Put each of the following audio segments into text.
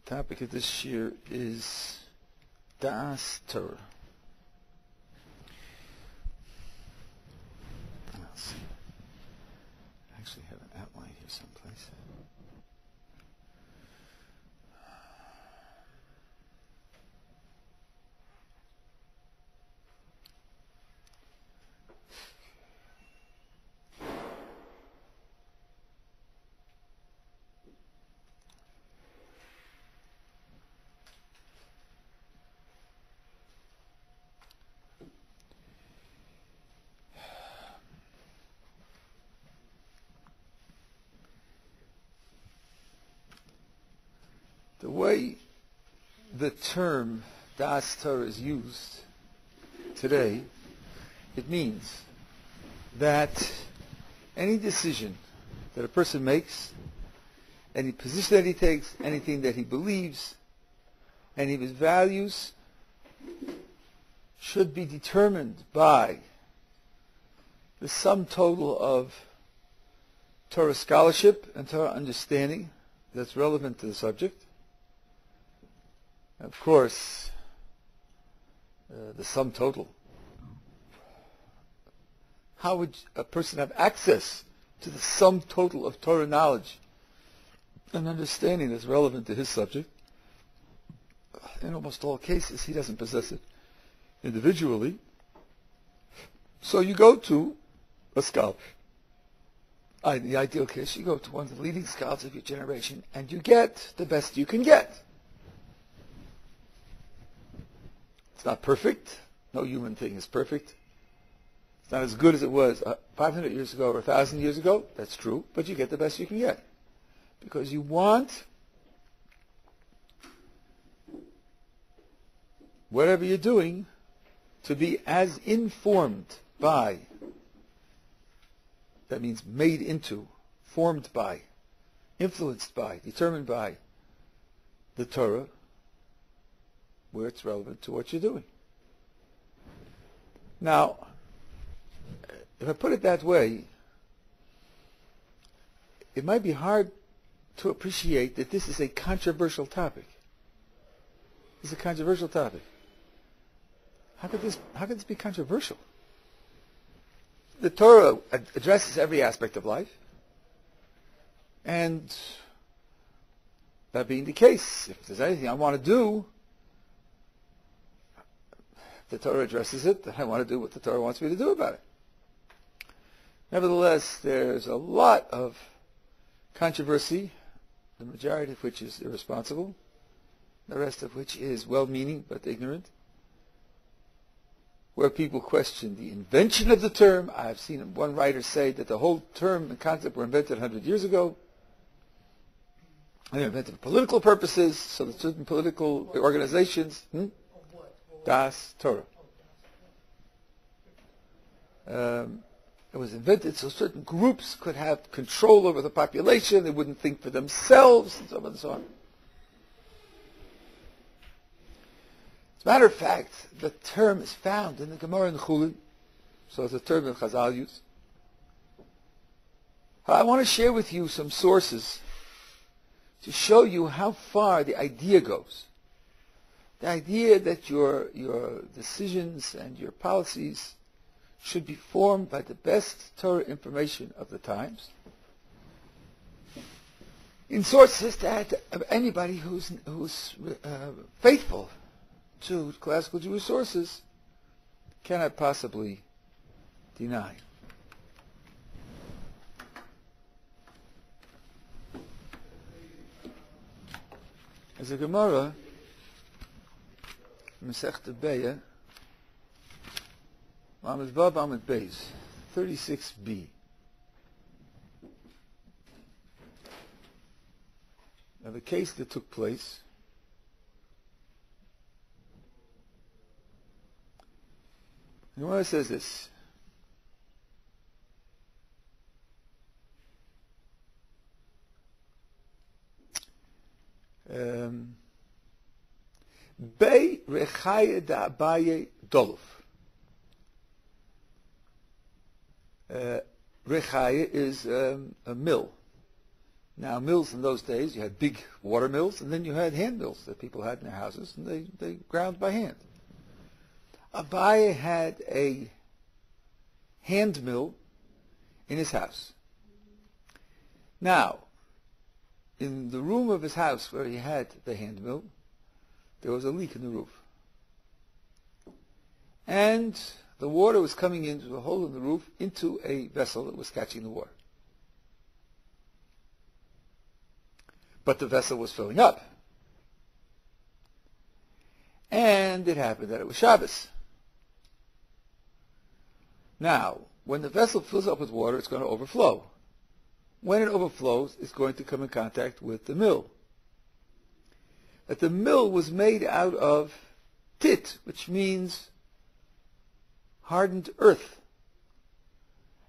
Topic of this year is Das Torah. Let's see. I actually have an outline here someplace. The way the term Das Torah is used today, it means that any decision that a person makes, any position that he takes, anything that he believes, any of his values, should be determined by the sum total of Torah scholarship and Torah understanding that's relevant to the subject. Of course, the sum total. How would a person have access to the sum total of Torah knowledge and understanding that's relevant to his subject? In almost all cases, he doesn't possess it individually. So you go to a scholar. In the ideal case, you go to one of the leading scholars of your generation, and you get the best you can get. It's not perfect. No human thing is perfect. It's not as good as it was 500 years ago or 1,000 years ago. That's true. But you get the best you can get. Because you want whatever you're doing to be as informed by, that means made into, formed by, influenced by, determined by the Torah, where it's relevant to what you're doing. Now, if I put it that way, it might be hard to appreciate that this is a controversial topic. This is a controversial topic. How could this be controversial? The Torah addresses every aspect of life, and that being the case, if there's anything I want to do, the Torah addresses it, then I want to do what the Torah wants me to do about it. Nevertheless, there's a lot of controversy, the majority of which is irresponsible, the rest of which is well-meaning but ignorant, where people question the invention of the term. I've seen one writer say that the whole term and concept were invented 100 years ago. And they were invented for political purposes, so that certain political organizations, Das Torah. It was invented so certain groups could have control over the population, they wouldn't think for themselves, and so on and so on. As a matter of fact, the term is found in the Gemara in Chulin, so it's a term that Chazal use. I want to share with you some sources to show you how far the idea goes. The idea that your decisions and your policies should be formed by the best Torah information of the times. In sources that anybody who's faithful to classical Jewish sources cannot possibly deny. As a Gemara, Masechta Beya, Lamed Vav Amud Beis, 36b. Now the case that took place the Gemara says this. Bei Rechaya da Abaye Dolov. Rechaya is a mill. Now, mills in those days, you had big water mills, and then you had hand mills that people had in their houses, and they ground by hand. Abaye had a hand mill in his house. Now, in the room of his house where he had the hand mill, there was a leak in the roof. And the water was coming into a hole in the roof into a vessel that was catching the water. But the vessel was filling up. And it happened that it was Shabbos. Now, when the vessel fills up with water, it's going to overflow. When it overflows, it's going to come in contact with the mill. But the mill was made out of tit, which means hardened earth.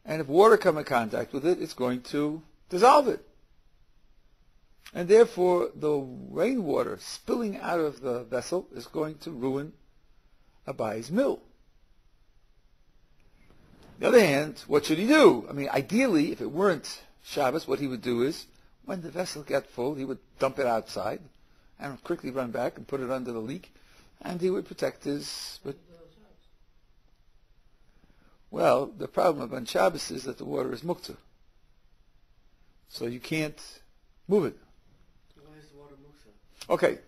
And if water comes in contact with it, it's going to dissolve it. And therefore, the rainwater spilling out of the vessel is going to ruin Abaye's mill. On the other hand, what should he do? I mean, ideally, if it weren't Shabbos, what he would do is, when the vessel got full, he would dump it outside and quickly run back and put it under the leak, and he would protect his... Well, the problem on Shabbos is that the water is muktzah. So you can't move it. Why is the water muktzah? Okay,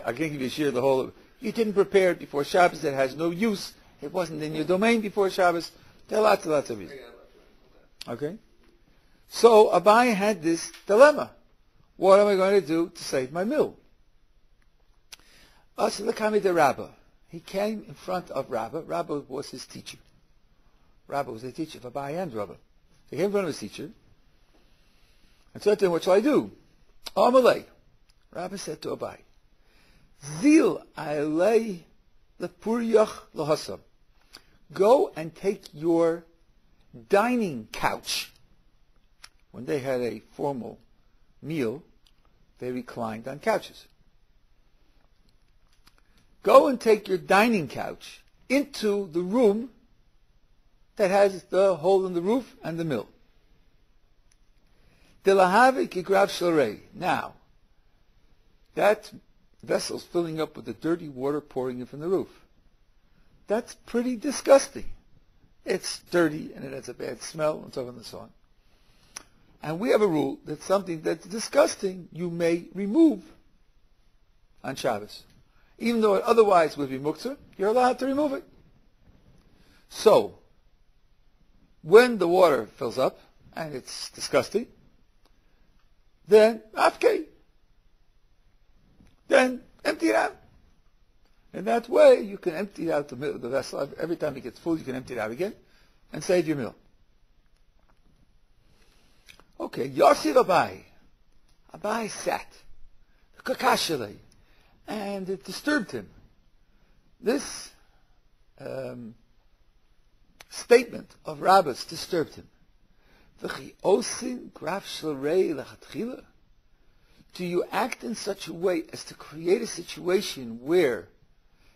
I can't give you a share of the whole... You didn't prepare it before Shabbos. It has no use. It wasn't in your domain before Shabbos. There are lots of reasons. Okay? So Abaye had this dilemma. What am I going to do to save my mill? Asalakami de Rabbah. He came in front of Rabbah. Rabbah was his teacher. Rabbah was the teacher of Abaye and Rabbah. He came in front of his teacher and said to him, what shall I do? Amalei. Rabbah said to Abaye, Zil alei lepuryach lahasam. Go and take your dining couch. When they had a formal meal, they reclined on couches. Go and take your dining couch into the room that has the hole in the roof and the mill. Now, that vessel's filling up with the dirty water pouring in from the roof. That's pretty disgusting. It's dirty and it has a bad smell and so on and so on. And we have a rule that something that's disgusting you may remove on Shabbos. Even though it otherwise would be muktzah, you're allowed to remove it. So, when the water fills up and it's disgusting, then afkei, then empty it out. In that way, you can empty out the vessel. Every time it gets full, you can empty it out again and save your meal. Okay, Yosef Abaye. Abaye sat, kakashale, and it disturbed him. This statement of Rabbah's disturbed him. Do you act in such a way as to create a situation where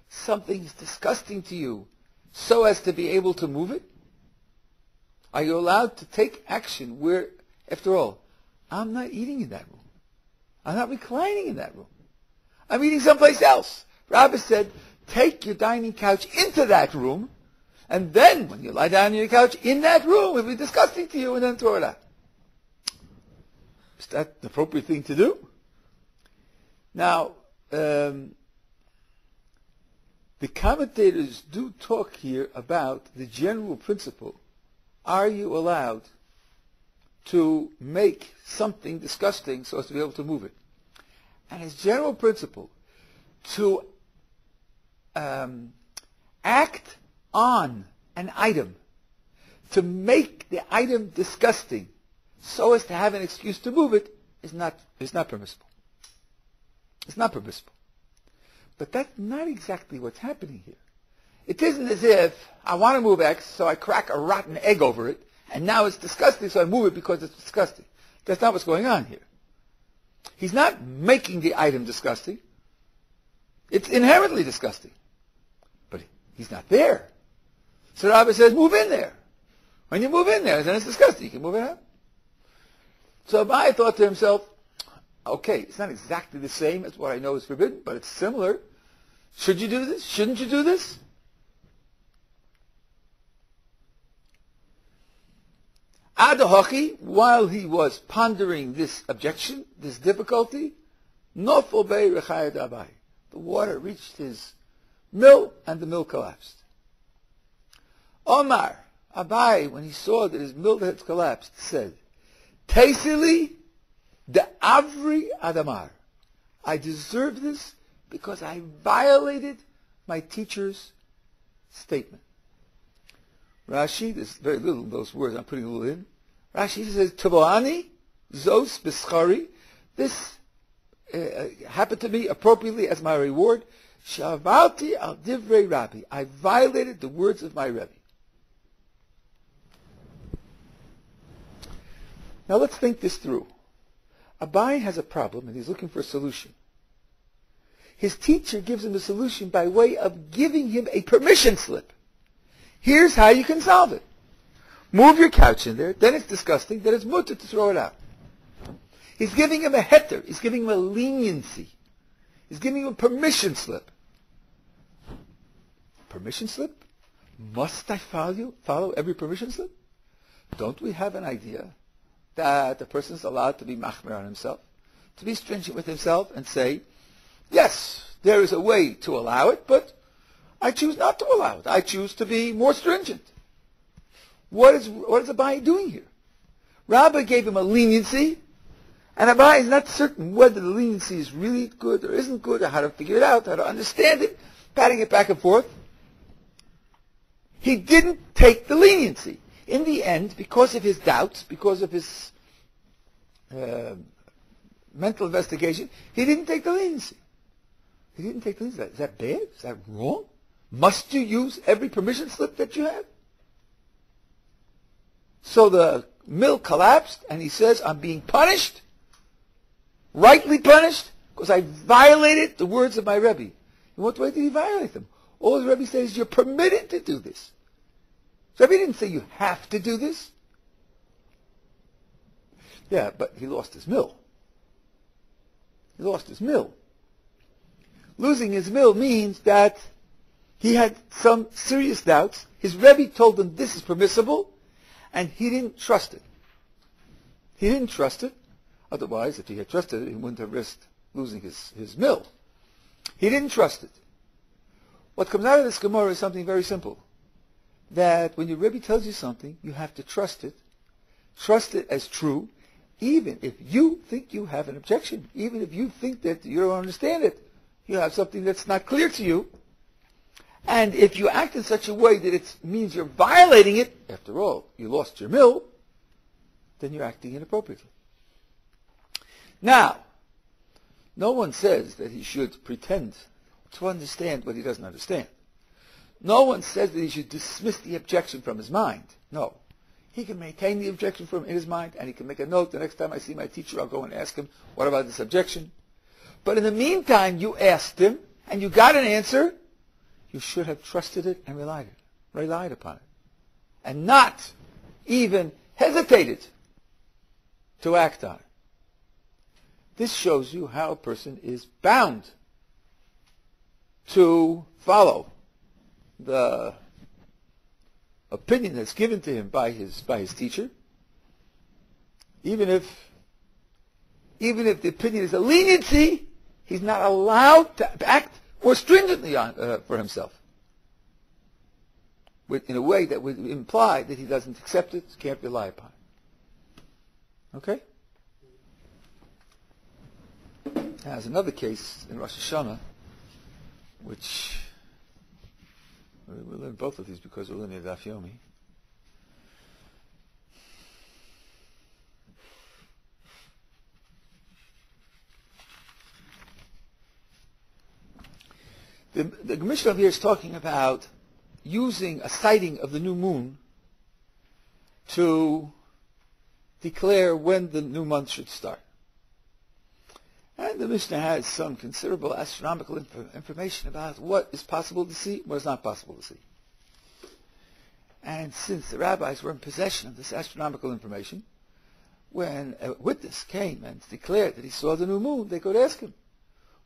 something is disgusting to you so as to be able to move it? Are you allowed to take action where, after all, I'm not eating in that room. I'm not reclining in that room. I'm eating someplace else. Rabbah said, take your dining couch into that room, and then when you lie down on your couch in that room, it'll be disgusting to you, and then throw it out. Is that the appropriate thing to do? Now, the commentators do talk here about the general principle. Are you allowed to make something disgusting so as to be able to move it? And as general principle, to act on an item, to make the item disgusting so as to have an excuse to move it, is not permissible. It's not permissible. But that's not exactly what's happening here. It isn't as if I want to move X, so I crack a rotten egg over it, and now it's disgusting, so I move it because it's disgusting. That's not what's going on here. He's not making the item disgusting. It's inherently disgusting. But he's not there. So Rabbah says, move in there. When you move in there, then it's disgusting. You can move it out. So Abai thought to himself, okay, it's not exactly the same as what I know is forbidden, but it's similar. Should you do this? Shouldn't you do this? Adahachi, while he was pondering this objection, this difficulty, nofel bei rechayat Abai. The water reached his mill, and the mill collapsed. Omar, Abai, when he saw that his mill had collapsed, said, Taisili de Avri Adamar. I deserve this because I violated my teacher's statement. Rashi, there's very little in those words, I'm putting a little in. Rashi says, Tavoani, Zos Bischari. This happened to me appropriately as my reward. Shavalti al divrei Rabbi. I violated the words of my Rebbe. Now let's think this through. Abai has a problem and he's looking for a solution. His teacher gives him a solution by way of giving him a permission slip. Here's how you can solve it. Move your couch in there, then it's disgusting, then it's mutter to throw it out. He's giving him a heter, he's giving him a leniency. He's giving him a permission slip. Permission slip? Must I follow every permission slip? Don't we have an idea that the person is allowed to be machmer on himself, to be stringent with himself and say, yes, there is a way to allow it, but I choose not to allow it. I choose to be more stringent. What is Abai doing here? Rabbi gave him a leniency, and Abai is not certain whether the leniency is really good or isn't good, or how to figure it out, how to understand it, patting it back and forth. He didn't take the leniency. In the end, because of his doubts, because of his mental investigation, he didn't take the leniency. He didn't take the leniency. Is that bad? Is that wrong? Must you use every permission slip that you have? So the mill collapsed, and he says, I'm being punished, rightly punished, because I violated the words of my Rebbe. In what way did he violate them? All the Rebbe says, you're permitted to do this. So Rebbe didn't say you have to do this. Yeah, but he lost his mill. He lost his mill. Losing his mill means that he had some serious doubts. His Rebbe told him this is permissible, and he didn't trust it. He didn't trust it. Otherwise, if he had trusted it, he wouldn't have risked losing his mill. He didn't trust it. What comes out of this Gemara is something very simple. That when your Rebbe tells you something, you have to trust it. Trust it as true, even if you think you have an objection, even if you think that you don't understand it, you have something that's not clear to you. And if you act in such a way that it means you're violating it, after all, you lost your mill, then you're acting inappropriately. Now, no one says that he should pretend to understand what he doesn't understand. No one says that he should dismiss the objection from his mind. No. He can maintain the objection in his mind, and he can make a note. The next time I see my teacher, I'll go and ask him, what about this objection? But in the meantime, you asked him, and you got an answer. You should have trusted it and relied upon it. And not even hesitated to act on it. This shows you how a person is bound to follow the opinion that's given to him by his teacher, even if the opinion is a leniency, he's not allowed to act more stringently for himself, in a way that would imply that he doesn't accept it, can't rely upon it. Okay? There's another case in Rosh Hashanah, which we'll learn both of these because we're learning Daf Yomi. The Mishnah here is talking about using a sighting of the new moon to declare when the new month should start. And the Mishnah has some considerable astronomical information about what is possible to see, what is not possible to see. And since the rabbis were in possession of this astronomical information, when a witness came and declared that he saw the new moon, they could ask him,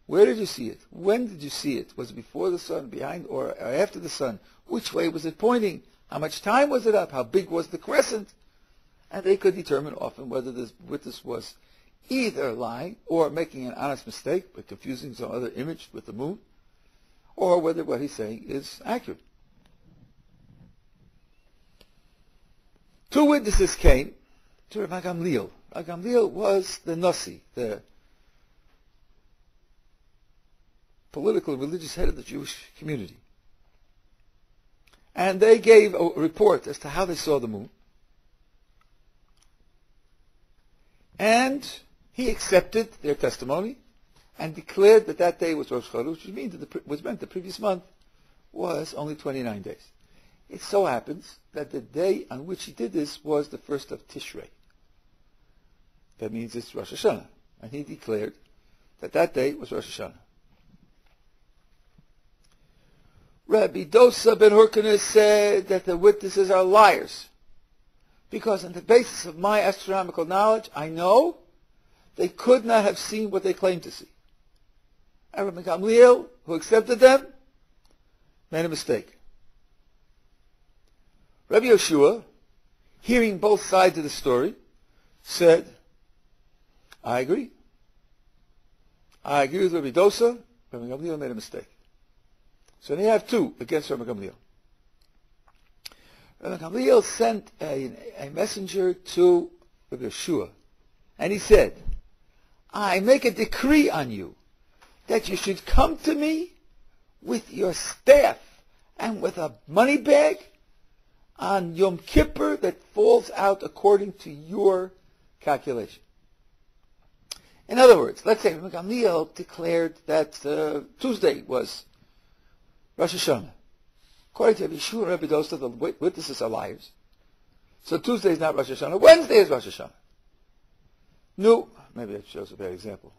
where did you see it? When did you see it? Was it before the sun, behind, or after the sun? Which way was it pointing? How much time was it up? How big was the crescent? And they could determine often whether this witness was either lying or making an honest mistake by confusing some other image with the moon, or whether what he's saying is accurate. Two witnesses came to Rabbi Gamliel. Rabbi Gamliel was the Nasi, the political and religious head of the Jewish community. And they gave a report as to how they saw the moon. And he accepted their testimony and declared that that day was Rosh Chodesh, which meant the previous month was only 29 days. It so happens that the day on which he did this was the first of Tishrei. That means it's Rosh Hashanah. And he declared that that day was Rosh Hashanah. Rabbi Dosa ben Hurkanus said that the witnesses are liars, because on the basis of my astronomical knowledge, I know they could not have seen what they claimed to see. And Rabbi Gamliel, who accepted them, made a mistake. Rabbi Yeshua, hearing both sides of the story, said, I agree. I agree with Rabbi Dosa. Rabbi Gamliel made a mistake. So they have two against Rabbi Gamliel. Rabbi Gamliel sent a messenger to Rabbi Yeshua, and he said, I make a decree on you that you should come to me with your staff and with a money bag on Yom Kippur that falls out according to your calculation. In other words, let's say Rabbi Gamliel declared that Tuesday was Rosh Hashanah. According to Rabbi Yeshua and Rabbi Dosa, the witnesses are liars. So Tuesday is not Rosh Hashanah. Wednesday is Rosh Hashanah. No, maybe that shows a bad example.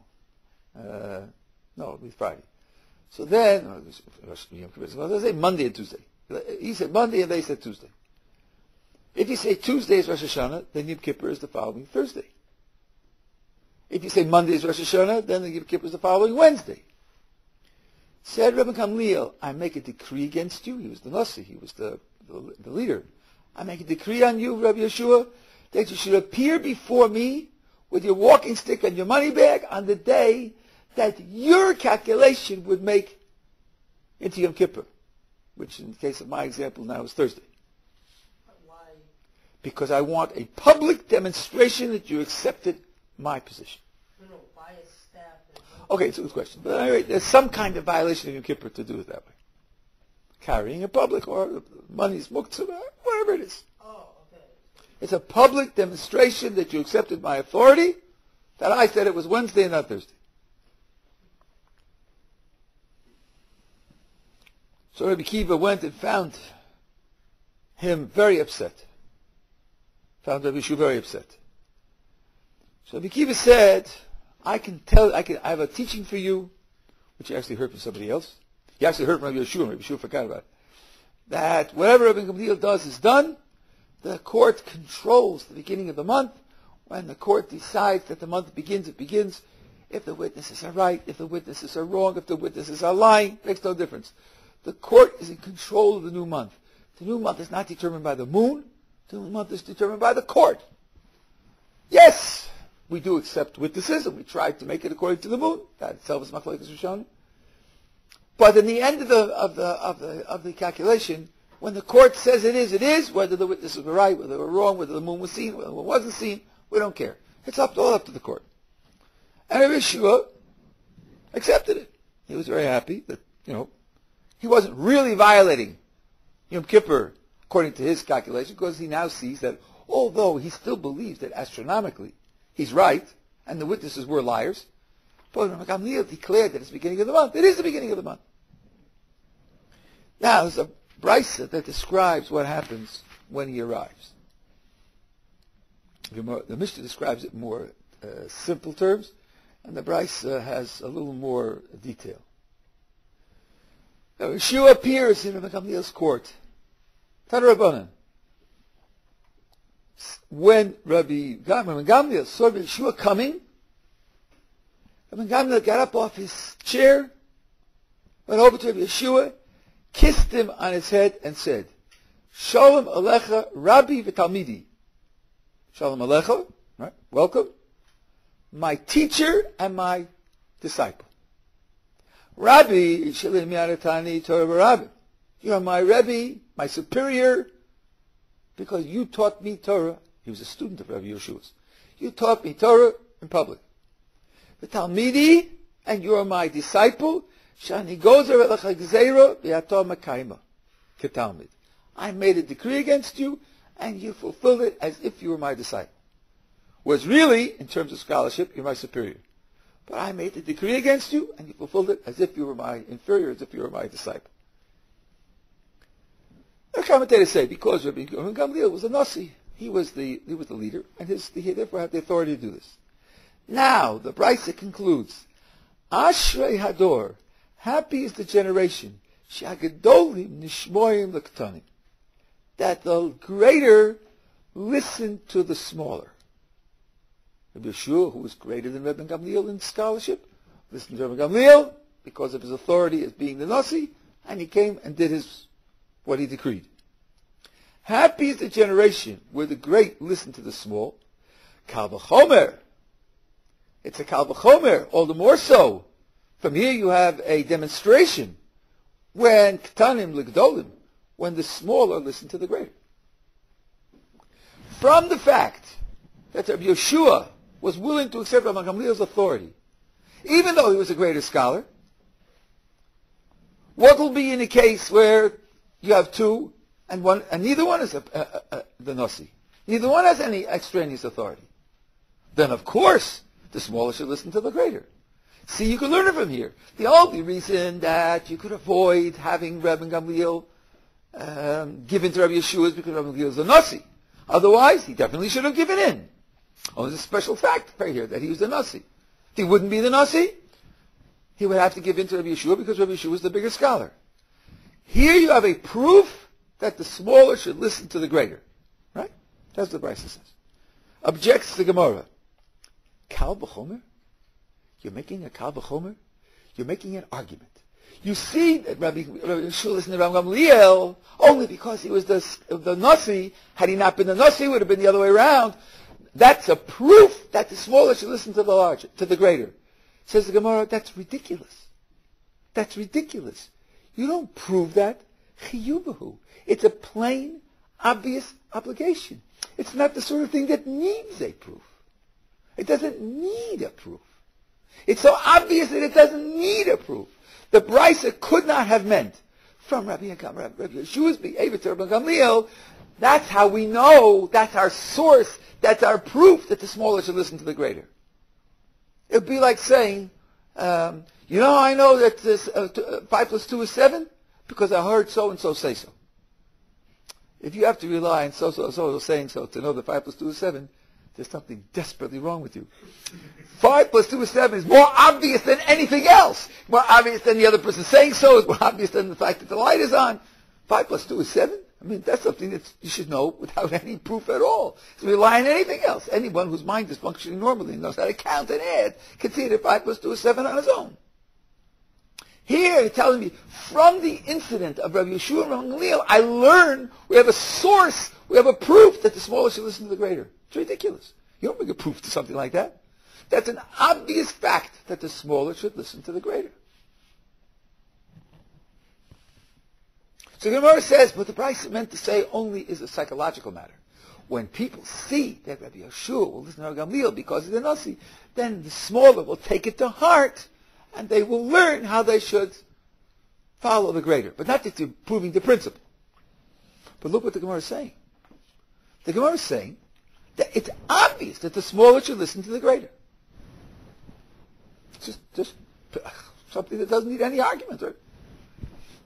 No, it'll be Friday. So then, let's say Monday and Tuesday. He said Monday and they said Tuesday. If you say Tuesday is Rosh Hashanah, then Yom Kippur is the following Thursday. If you say Monday is Rosh Hashanah, then the Yom Kippur is the following Wednesday. Said Rabbi Gamliel, I make a decree against you. He was the Nasi, he was the leader. I make a decree on you, Rabbi Yeshua, that you should appear before me with your walking stick and your money bag on the day that your calculation would make into Yom Kippur, which in the case of my example now is Thursday. Why? Because I want a public demonstration that you accepted my position. No, by a staff. Okay, it's a good question. But anyway, there's some kind of violation of Yom Kippur to do it that way. Carrying in public or money's muktzah, whatever it is. Oh, okay. It's a public demonstration that you accepted my authority, that I said it was Wednesday and not Thursday. So Rabbi Kiva went and found him very upset. Found Rabbi Yeshua very upset. So Rabbi Kiva said, I have a teaching for you, which he actually heard from somebody else. He actually heard from Rabbi Yeshua, and Rabbi Yeshua forgot about it. That whatever Rabbi Gamliel does is done. The court controls the beginning of the month. When the court decides that the month begins, it begins. If the witnesses are right, if the witnesses are wrong, if the witnesses are lying, makes no difference. The court is in control of the new month. The new month is not determined by the moon. The new month is determined by the court. Yes, we do accept witnesses, and we try to make it according to the moon. That itself is machlokes Rishonim. But in the end of the calculation, when the court says it is, whether the witnesses were right, whether they were wrong, whether the moon was seen, whether the moon wasn't seen, we don't care. It's all up to the court. And Rabbi Yeshua accepted it. He was very happy that, he wasn't really violating Yom Kippur according to his calculation, because he now sees that although he still believes that astronomically he's right, and the witnesses were liars, but Rabbi Gamliel declared that it's the beginning of the month. It is the beginning of the month. Now, there's a brisa that describes what happens when he arrives. The Mishnah describes it in more simple terms, and the brisa has a little more detail. Now, Yeshua appears in Rabbi Gamliel's court. Tana Rabbanan. when Gamliel saw Rabbi Yeshua coming, Rabbi Gamliel got up off his chair, went over to Rabbi Yeshua, kissed him on his head, and said, Shalom Alecha, Rabbi v'Talmidi. Shalom Alecha, right? Welcome. My teacher and my disciple. Rabbi, Shalim Yaratani Torah Rabbi. You are my Rebbe, my superior, because you taught me Torah. He was a student of Rabbi Yeshua's. You taught me Torah in public. The Talmidi, and you are my disciple. Shani gozer elecha gzeira v'yato makayma. Ketalmid. I made a decree against you, and you fulfilled it as if you were my disciple. Whereas really, in terms of scholarship, you're my superior. But I made the decree against you, and you fulfilled it as if you were my inferior, as if you were my disciple. The commentators say because Rabbi Gamliel was a Nasi, he was the leader, and he therefore had the authority to do this. Now the Brisa concludes, Ashrei Hador, happy is the generation, She'agadolim nishmoyim l'ktanim, that the greater listen to the smaller. Rabbi Yeshua, who was greater than Rabbi Gamliel in scholarship, listened to Rabbi Gamliel because of his authority as being the Nasi, and he came and did what he decreed. Happy is the generation where the great listen to the small. Kal v'chomer. It's a kal v'chomer, all the more so. From here you have a demonstration when ktanim l'gdolim, when the smaller listen to the greater. From the fact that Rabbi Yeshua was willing to accept Rabbi Gamliel's authority, even though he was a greater scholar, what will be in a case where you have two, and neither one is the Nasi? Neither one has any extraneous authority. Then, of course, the smaller should listen to the greater. See, you can learn it from here. The only reason that you could avoid having Rabbi Gamliel given to Rabbi Yeshua is because Rabbi Gamliel is a Nasi. Otherwise, he definitely should have given in. Oh, there's a special fact right here that he was the Nasi. If he wouldn't be the Nasi, he would have to give in to Rabbi Yeshua because Rabbi Yeshua was the bigger scholar. Here you have a proof that the smaller should listen to the greater. Right? That's what the Brisa says. Objects the Gemara. Kal b'chomer? You're making a kal b'chomer? You're making an argument. You see that Rabbi Yeshua listened to Rabbi Gamliel only because he was the Nasi. Had he not been the Nasi, it would have been the other way around. That's a proof that the smaller should listen to the larger, to the greater. Says the Gemara, that's ridiculous. That's ridiculous. You don't prove that. Chiyubahu. It's a plain, obvious obligation. It's not the sort of thing that needs a proof. It doesn't need a proof. It's so obvious that it doesn't need a proof. The Brisa could not have meant from Rabbi Yeshua's behavior to Rabbi Gamliel. That's how we know, that's our source, that's our proof that the smaller should listen to the greater. It would be like saying, you know how I know that this, 5 plus 2 is 7? Because I heard so-and-so say so. If you have to rely on so-so-so saying so to know that 5 plus 2 is 7, there's something desperately wrong with you. 5 plus 2 is 7 is more obvious than anything else. More obvious than the other person saying so. It's more obvious than the fact that the light is on. 5 plus 2 is 7? I mean, that's something that you should know without any proof at all. So rely on anything else. Anyone whose mind is functioning normally and knows how to count and add can see that 5 plus 2 is 7 on his own. Here, you're telling me, from the incident of Rabbi Yeshua and Rabbi Gamliel, I learn we have a source, we have a proof that the smaller should listen to the greater. It's ridiculous. You don't make a proof to something like that. That's an obvious fact that the smaller should listen to the greater. So the Gemara says, what the Brisa meant to say only is a psychological matter. When people see that Rabbi Yeshua will listen to Rabbi Gamliel because he's a Nasi, then the smaller will take it to heart, and they will learn how they should follow the greater. But not that they're proving the principle. But look what the Gemara is saying. The Gemara is saying that it's obvious that the smaller should listen to the greater. It's just something that doesn't need any argument, right?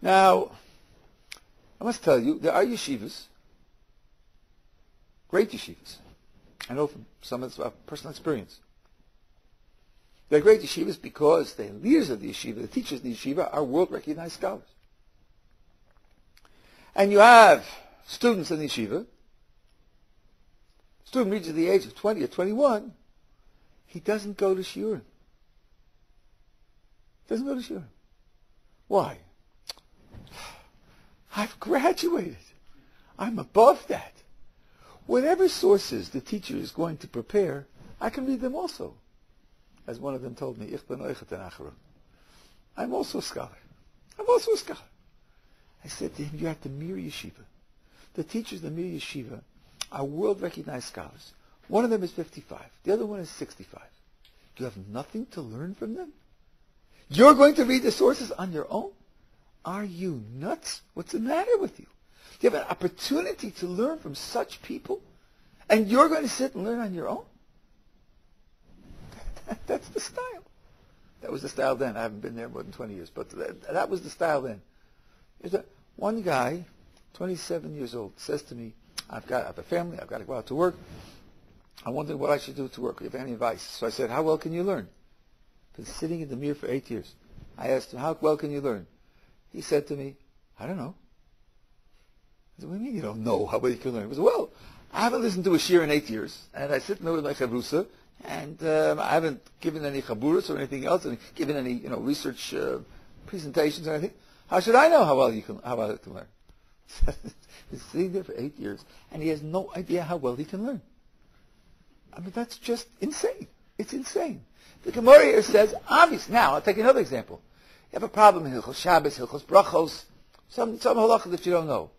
Now, I must tell you, there are yeshivas, great yeshivas. I know from some of this personal experience. They're great yeshivas because the leaders of the yeshiva, the teachers of the yeshiva, are world-recognized scholars. And you have students in the yeshiva student reaches the age of 20 or 21, he doesn't go to shiurim. Doesn't go to shiurim. Why? I've graduated. I'm above that. Whatever sources the teacher is going to prepare, I can read them also. As one of them told me, Ich ben oichet en acharun. I'm also a scholar. I'm also a scholar. I said to him, you're at the Mir Yeshiva. The teachers of the Mir Yeshiva are world-recognized scholars. One of them is 55. The other one is 65. You have nothing to learn from them? You're going to read the sources on your own? Are you nuts? What's the matter with you? You have an opportunity to learn from such people, and you're going to sit and learn on your own? That's the style. That was the style then. I haven't been there more than 20 years, but that was the style then. One guy, 27 years old, says to me, I have a family, I've got to go out to work. I wondered what I should do to work. Do you have any advice? So I said, how well can you learn? Been sitting in the mirror for 8 years. I asked him, how well can you learn? He said to me, I don't know. I said, what do you mean you don't know how well you can learn? He said, well, I haven't listened to a shir in 8 years, and I sit there with my chavrusa, and I haven't given any chaburas or anything else, and given any research presentations or anything. How should I know how well you can learn? He's sitting there for 8 years, and he has no idea how well he can learn. I mean, that's just insane. It's insane. The Gemara here says, obvious. Now, I'll take another example. You have a problem in Hilchos Shabbos, Hilchos Brachos, some halachas that you don't know.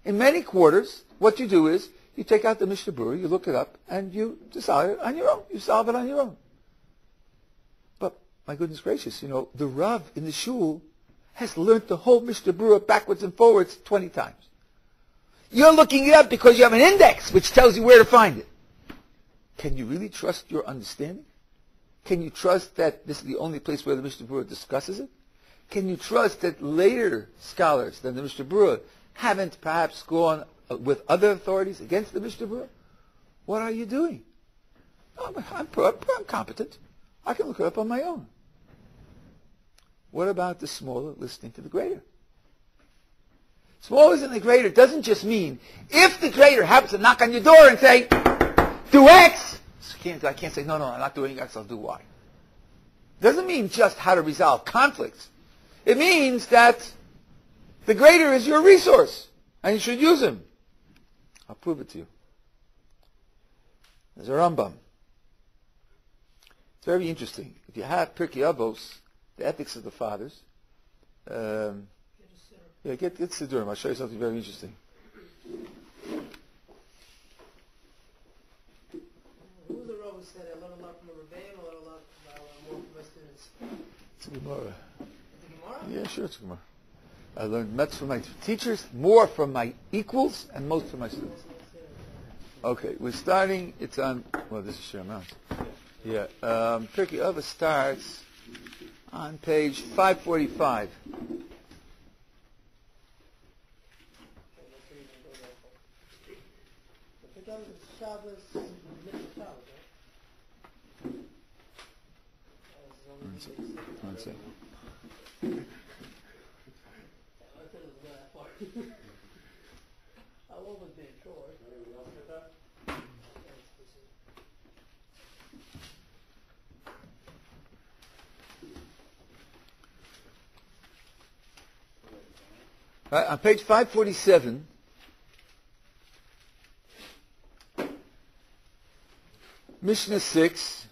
In many quarters, what you do is, you take out the Mishnah Berurah, you look it up, and you decide it on your own. You solve it on your own. But, my goodness gracious, the Rav in the shul has learned the whole Mishnah Berurah backwards and forwards 20 times. You're looking it up because you have an index which tells you where to find it. Can you really trust your understanding? Can you trust that this is the only place where the Mishnah Berurah discusses it? Can you trust that later scholars than the Mishnah Berurah haven't perhaps gone with other authorities against the Mishnah Berurah? What are you doing? I'm competent. I can look it up on my own. What about the smaller listening to the greater? Smaller than the greater doesn't just mean if the greater happens to knock on your door and say, do X, I can't say, no, I'm not doing X, I'll do Y. Doesn't mean just how to resolve conflicts. It means that the greater is your resource, and you should use him. I'll prove it to you. There's a Rambam. It's very interesting. If you have Pirkei Avos, the ethics of the fathers, get Siddurim. I'll show you something very interesting. Who's the Rav who said, I learn a lot from the Rebbeim, I learn a lot more from my students? It's a Gemara. The Gemara? Yeah, sure, it's a Gemara. I learned much from my teachers, more from my equals, and most from my students. Okay, we're starting, it's on, this is Shir Mount. Yeah, Pirkei Avos starts on page 545. One second. How long was being short? Right, on page 547, Mishnah 6,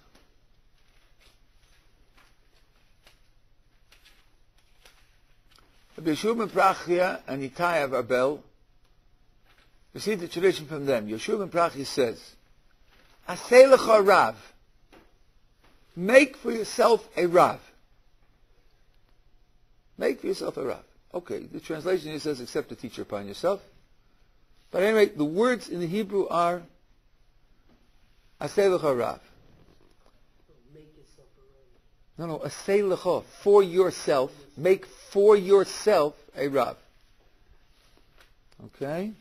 Rabbi Yeshua ben Prachia and Itai of Abel received the tradition from them. Yeshua ben Prachia says, Aseh lecha Rav, make for yourself a Rav. Make for yourself a Rav. Okay, the translation here says, accept a teacher upon yourself. But anyway, the words in the Hebrew are, Aseh lecha Rav. Make yourself a Rav. No, Aseh lecha, for yourself. Make for yourself a Rav. Okay?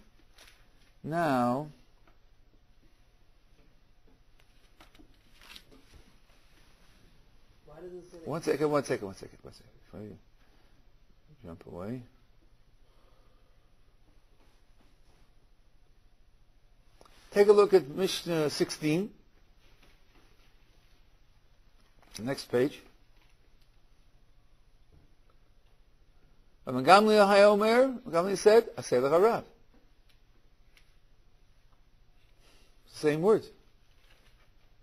Now, Why does it say that? one second. Before you jump away. Take a look at Mishnah 16. The next page. And Gamliel said, Aseh l'charav. Same words.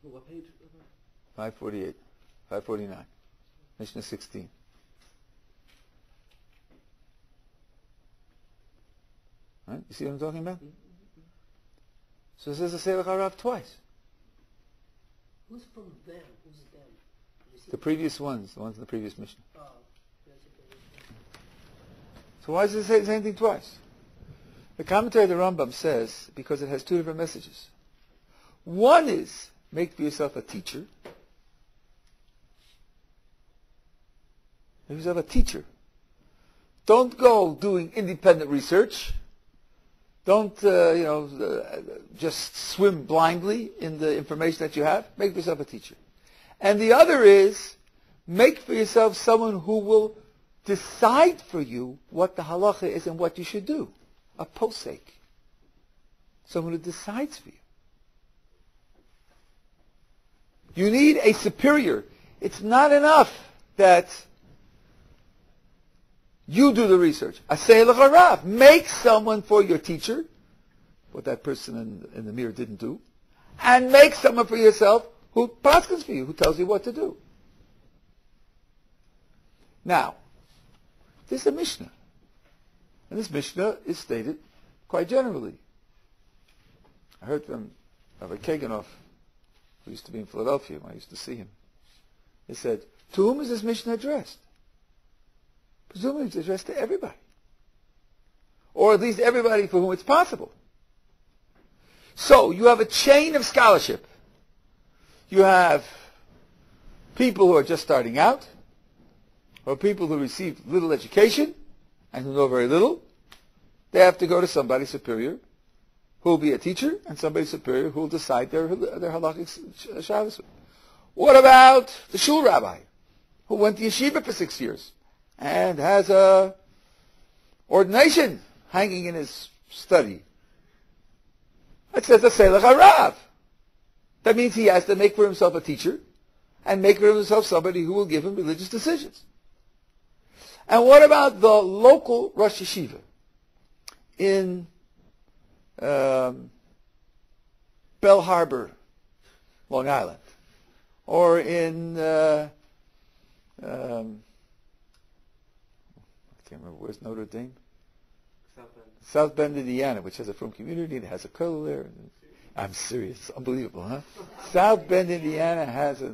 What page? 548, 549, Mishnah 16. Right? You see what I'm talking about? So it says Aseh l'charav twice. Who's from them? Who's them? You see The previous ones, the ones in the previous Mishnah. Oh, that's okay. So why does it say the same thing twice? The commentary of the Rambam says because it has two different messages. One is make for yourself a teacher. Make yourself a teacher. Don't go doing independent research. Don't just swim blindly in the information that you have. Make for yourself a teacher. And the other is make for yourself someone who will decide for you what the halacha is and what you should do. A posek. Someone who decides for you. You need a superior. It's not enough that you do the research. Aseh l'charav. Make someone for your teacher, what that person in the mirror didn't do, and make someone for yourself who paskins for you, who tells you what to do. Now, this is a Mishnah. And this Mishnah is stated quite generally. I heard from Rabbi Kaganov, who used to be in Philadelphia when I used to see him. He said, to whom is this Mishnah addressed? Presumably it's addressed to everybody. Or at least everybody for whom it's possible. So, you have a chain of scholarship. You have people who are just starting out, or people who receive little education, and who know very little. They have to go to somebody superior, who will be a teacher, and somebody superior who will decide their halakhic shabbos. What about the shul rabbi, who went to yeshiva for 6 years, and has a ordination hanging in his study? It says Aseh l'charav. That means he has to make for himself a teacher, and make for himself somebody who will give him religious decisions. And what about the local Rosh Yeshiva in Bell Harbor, Long Island, or in I can't remember where's Notre Dame, South Bend, Indiana, which has a frum community. It has a kollel there. I'm serious, it's unbelievable, huh? South Bend, Indiana has a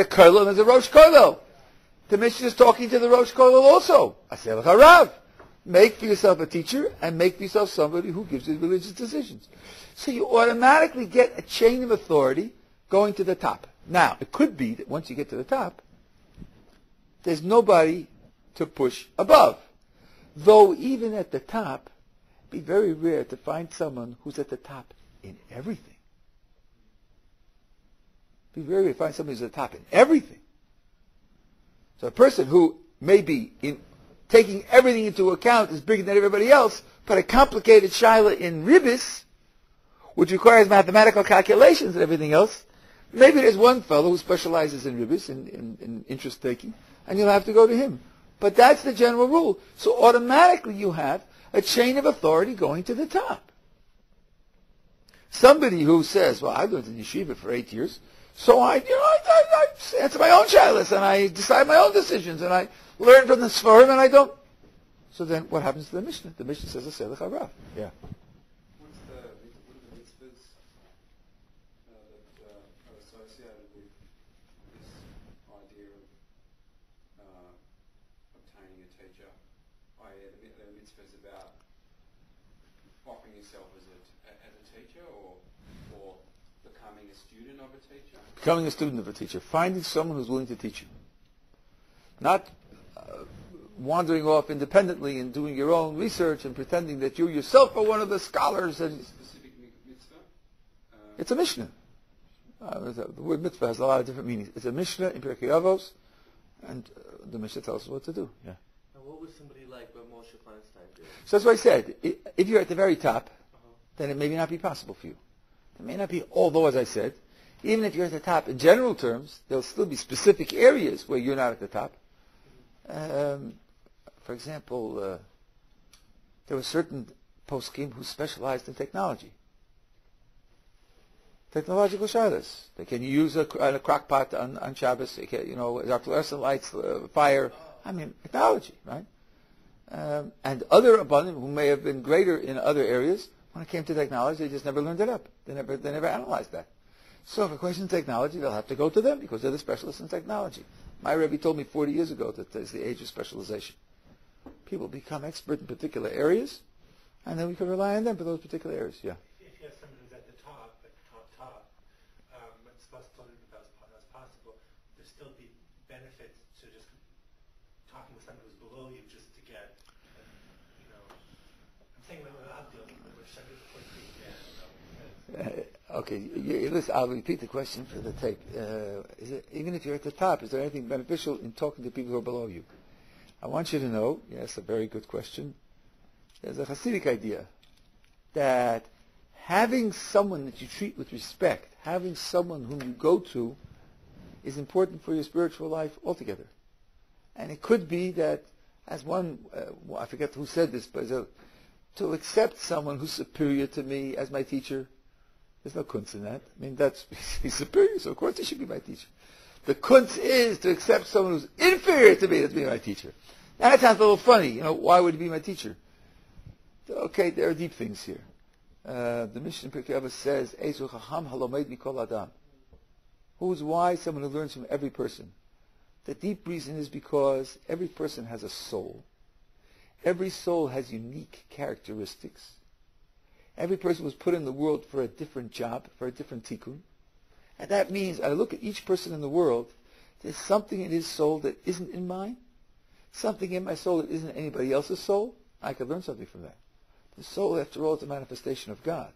kollel and there's a Rosh Kollel. The Mishnah is talking to the Rosh Kollel also. Aseh l'charav. Make for yourself a teacher and make for yourself somebody who gives you religious decisions. So you automatically get a chain of authority going to the top. Now, it could be that once you get to the top, there's nobody to push above. Though even at the top, it'd be very rare to find someone who's at the top in everything. It'd be very rare to find somebody who's at the top in everything. So a person who may be taking everything into account is bigger than everybody else, but a complicated shaila in ribis, which requires mathematical calculations and everything else, maybe there's one fellow who specializes in ribis, in interest taking, and you'll have to go to him. But that's the general rule. So automatically you have a chain of authority going to the top. Somebody who says, well, I lived in yeshiva for 8 years, so I answer my own shilas, and I decide my own decisions, and I learn from the Sfarim, and I don't. So then what happens to the Mishnah? The Mishnah says, Aseh l'charav. Yeah. What are the mitzvahs that are associated with this idea of obtaining a teacher? I.e., the mitzvahs about offering yourself as a teacher or becoming a student of a teacher? Becoming a student of a teacher. Finding someone who's willing to teach you. Not wandering off independently and doing your own research and pretending that you yourself are one of the scholars. And Specific mitzvah? it's a Mishnah. The word mitzvah has a lot of different meanings. It's a Mishnah in Pirkei Avos, and the Mishnah tells us what to do. Yeah. And what was somebody like what Moshe Feinstein did? So that's what I said. If you're at the very top, then it may not be possible for you. It may not be, although, as I said, even if you're at the top in general terms, there'll still be specific areas where you're not at the top. For example, there were certain poskim who specialized in technology. Technological shadas. They can use a crock pot on Shabbos. They can, our fluorescent lights, fire. Technology, right? And other abundant who may have been greater in other areas, when it came to technology, they just never learned it up. They never analyzed that. So if a question of technology, they'll have to go to them because they're the specialists in technology. My Rebbe told me 40 years ago that there's the age of specialization. People become expert in particular areas, and then we can rely on them for those particular areas. Yeah. If you have someone who's at the top, it's possible as possible, there's still the benefit to just talking with someone who's below you just to get, I'm saying without dealing with Okay, listen, I'll repeat the question for the tape. Even if you're at the top, is there anything beneficial in talking to people who are below you? I want you to know, yes, a very good question. There's a Hasidic idea that having someone that you treat with respect, having someone whom you go to, is important for your spiritual life altogether. And it could be that, as one, I forget who said this, but to accept someone who's superior to me as my teacher, there's no kunz in that. He's superior, so of course he should be my teacher. The kunz is to accept someone who's inferior to me as being my teacher. Now that sounds a little funny. Why would he be my teacher? Okay, there are deep things here. The Mishnah in Pirkei Avos says, Eizu chacham halomed mikol adam. Who is wise? Someone who learns from every person. The deep reason is because every person has a soul. Every soul has unique characteristics. Every person was put in the world for a different job, for a different tikkun. And that means I look at each person in the world, there's something in his soul that isn't in mine, something in my soul that isn't anybody else's soul. I could learn something from that. The soul, after all, is a manifestation of God.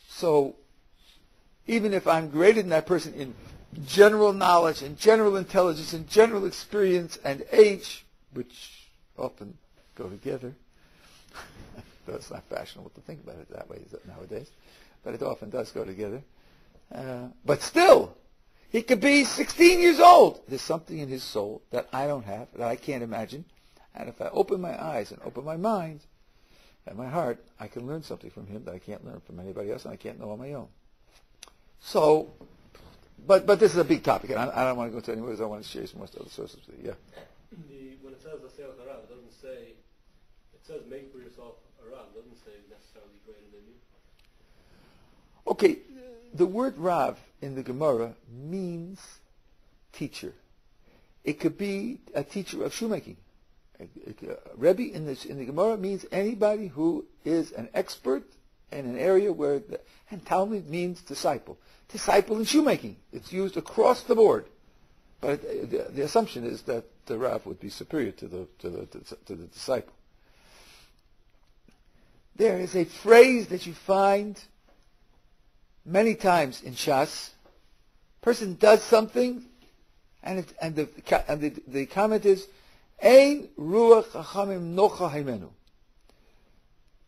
So, even if I'm greater than that person in general knowledge and general intelligence and general experience and age, which often go together, it's not fashionable to think about it that way nowadays, but it often does go together. But still, he could be 16 years old. There's something in his soul that I don't have, that I can't imagine. And if I open my eyes and open my mind and my heart, I can learn something from him that I can't learn from anybody else and I can't know on my own. So, but this is a big topic, and I don't want to go into anywhere because I want to share some more other sources with you. Yeah. When it says Aseh Hara, it doesn't say, it says make for yourself a Rav, it doesn't say necessarily greater than you. Okay, the word Rav in the Gemara means teacher. It could be a teacher of shoemaking. Rebbe in the Gemara means anybody who is an expert in an area where, and Talmud means disciple. Disciple in shoemaking. It's used across the board. But the assumption is that the Rav would be superior to the disciple. There is a phrase that you find many times in Shas. Person does something, and the comment is, Ein ruach chachamim nocha haimenu,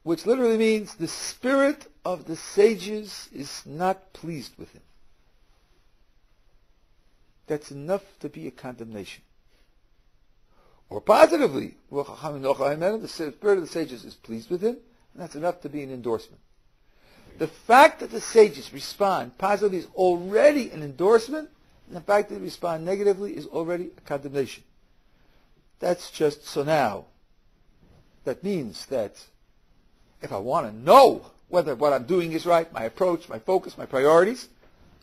which literally means the spirit of the sages is not pleased with him. That's enough to be a condemnation. Or positively, ruach chachamim nocha haimenu, the spirit of the sages is pleased with him, and that's enough to be an endorsement. The fact that the sages respond positively is already an endorsement, and the fact that they respond negatively is already a condemnation. That's just so now. That means that if I want to know whether what I'm doing is right, my approach, my focus, my priorities,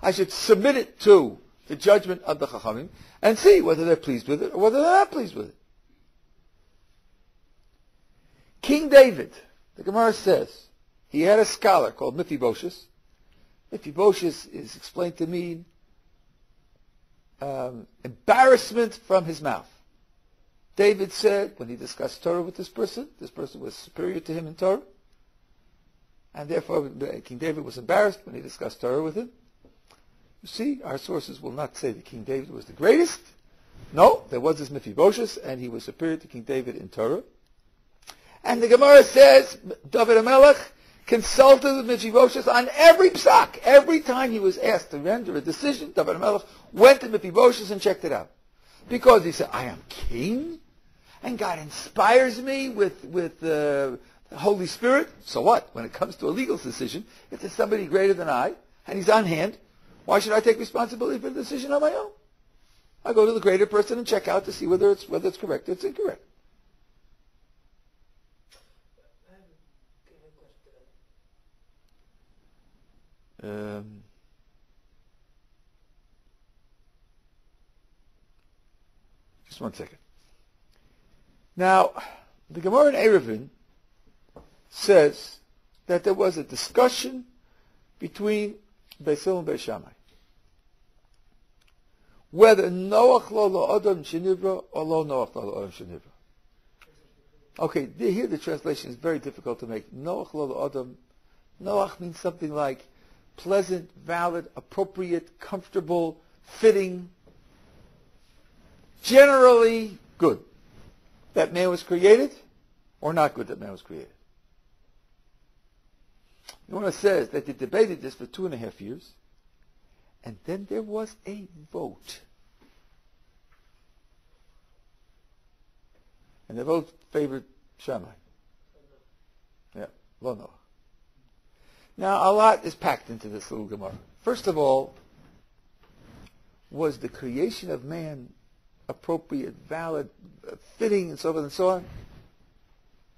I should submit it to the judgment of the Chachamim and see whether they're pleased with it or whether they're not pleased with it. King David, the Gemara says, he had a scholar called Mephibosheth. Mephibosheth is explained to mean embarrassment from his mouth. David said, when he discussed Torah with this person was superior to him in Torah. And therefore, King David was embarrassed when he discussed Torah with him. You see, our sources will not say that King David was the greatest. No, there was this Mephibosheth, and he was superior to King David in Torah. And the Gemara says, David HaMelech consulted with Mephibosheth on every psak. Every time he was asked to render a decision, David HaMelech went to Mephibosheth and checked it out. Because he said, I am king, and God inspires me with the Holy Spirit. So what? When it comes to a legal decision, if there's somebody greater than I, and he's on hand, why should I take responsibility for the decision on my own? I go to the greater person and check out to see whether it's correct or it's incorrect. I have a question. Just one second. Now, the Gemara in Eruvin says that there was a discussion between Beis Hillel and Beis Shammai whether Noach lo Adam shenivra or lo Noach lo Adam shenivra. Okay, here the translation is very difficult to make. Noach lo Adam. Noach means something like pleasant, valid, appropriate, comfortable, fitting, generally good. That man was created, or not good that man was created. The one says that they debated this for 2.5 years, and then there was a vote. And the vote favored Shammai. Yeah, lo Noach. Now, a lot is packed into this little Gemara. First of all, was the creation of man appropriate, valid, fitting, and so forth and so on?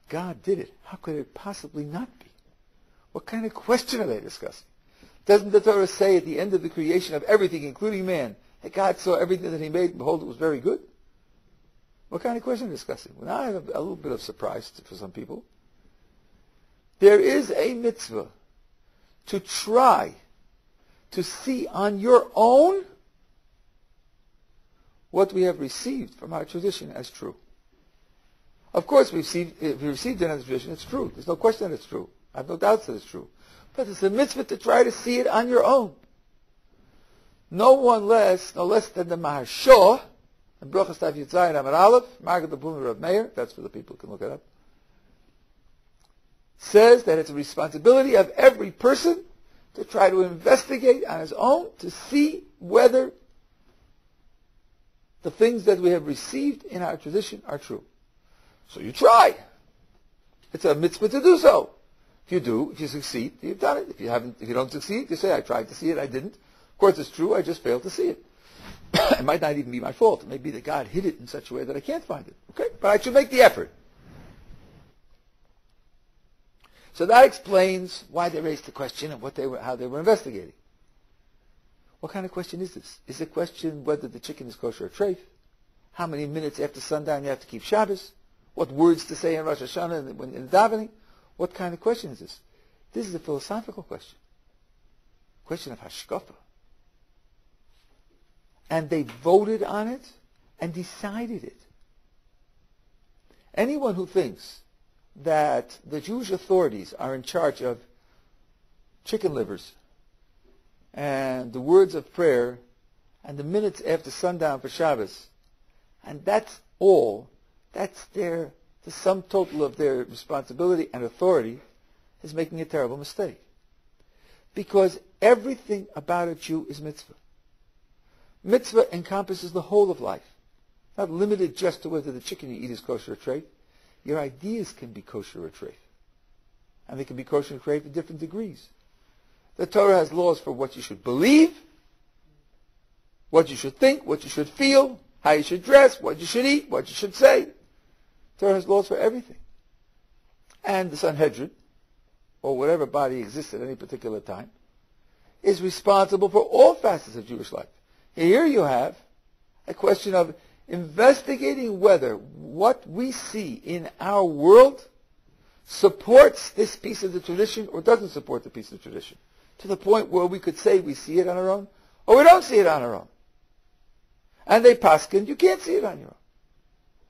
God did it. How could it possibly not be? What kind of question are they discussing? Doesn't the Torah say at the end of the creation of everything, including man, that God saw everything that he made and behold, it was very good? What kind of question are they discussing? Well, now I have a little bit of surprise for some people. There is a mitzvah to try to see on your own what we have received from our tradition as true. Of course, if we received it as tradition, it's true. There's no question that it's true. I have no doubts that it's true. But it's a mitzvah to try to see it on your own. No less than the Maharsha, and Brachas Tav Yitzayin Amar Aleph, Margaret the Blumer of Meir, that's for the people who can look it up, says that it's a responsibility of every person to try to investigate on his own to see whether the things that we have received in our tradition are true. So you try. It's a mitzvah to do so. If you do, if you succeed, you've done it. If you don't succeed, you say, I tried to see it, I didn't. Of course it's true, I just failed to see it. It might not even be my fault. It may be that God hid it in such a way that I can't find it. Okay? But I should make the effort. So that explains why they raised the question and how they were investigating. What kind of question is this? Is the question whether the chicken is kosher or treif? How many minutes after sundown you have to keep Shabbos? What words to say in Rosh Hashanah in davening? What kind of question is this? This is a philosophical question. Question of hashkafa. And they voted on it and decided it. Anyone who thinks that the Jewish authorities are in charge of chicken livers and the words of prayer and the minutes after sundown for Shabbos, and that's all, that's the sum total of their responsibility and authority, is making a terrible mistake. Because everything about a Jew is mitzvah. Mitzvah encompasses the whole of life, not limited just to whether the chicken you eat is kosher or treif. Your ideas can be kosher or treif. And they can be kosher or treif to different degrees. The Torah has laws for what you should believe, what you should think, what you should feel, how you should dress, what you should eat, what you should say. The Torah has laws for everything. And the Sanhedrin, or whatever body exists at any particular time, is responsible for all facets of Jewish life. Here you have a question of investigating whether what we see in our world supports this piece of the tradition or doesn't support the piece of the tradition, to the point where we could say we see it on our own or we don't see it on our own. And they paskin, you can't see it on your own.